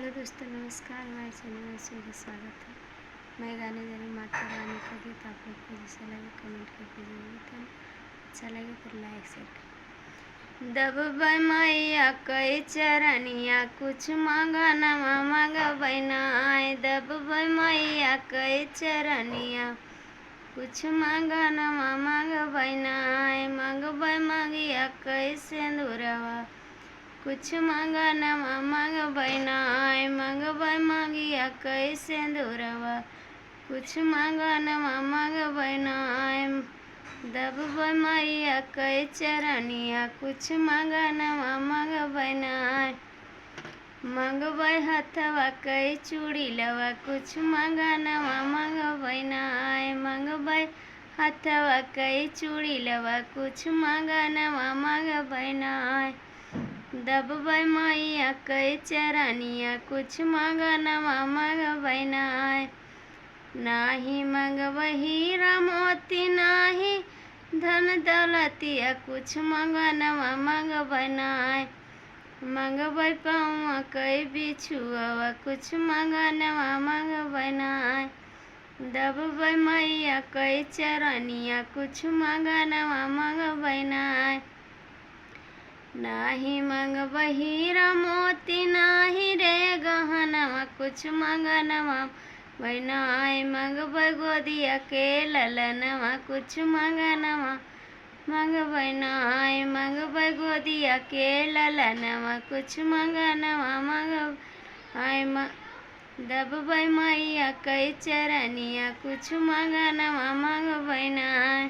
Hello दोस्तों, नमस्कार। हमारे चैनल में सूर्य स्वागत है। मैं गाने जा रही हूँ माता रानी का गीत। आप लोग को जैसा लगे कमेंट करके जरूर बताएं। अच्छा लगे तो लाइक शेयर करें। दबबै मैया कई चरनिया, कुछ मांगा नवा मांगबै नाय। दबबै मैया कई चरनिया, कुछ मांगा नवा मांगबै नाय। मांगबै मांगिया कई सिंदूरवा, कुछ मांगा नवा मांगबै नाय। मांगबै मांगिया कई सिंदूरवा, कुछ मांगा नवा मांगबै नाय। दबबै मैया कई चरनिया, कुछ मांगा नवा मांगबै नाय। मांगबै हथवा कई चूड़ी लवा, कुछ मांगा नवा मांगबै नाय। मांगबै हथवा कई चूड़ी लवा, कुछ मांगा नवा मांगबै नाय। दबबै मैया कई चरनिया, कुछ मांगा नवा मांगबै नाय। नाही मांगबै हीरा मोती, नाही धन दौलतिया, कुछ मांगा नवा मांगबै नाय। मांगबै पौआ कई बिछुआ, कुछ मांगा नवा मांगबै नाय। दबबै मैया कई चरनिया, कुछ मांगा नवा मांगबै नाय। नाही मांगबै हीरा मोती, नाही रे गहनवा, कुछ मांगा नवा मांगबै नाय। मांगबै गोदिया के ललनवा, कुछ मांगा नवा मांगबै नाय। मांगबै गोदिया के ललनवा, कुछ मांगा नवा मांगबै नाय। दबबै मैया कई चरनिया, कुछ मांगा नवा मांगबै नाय।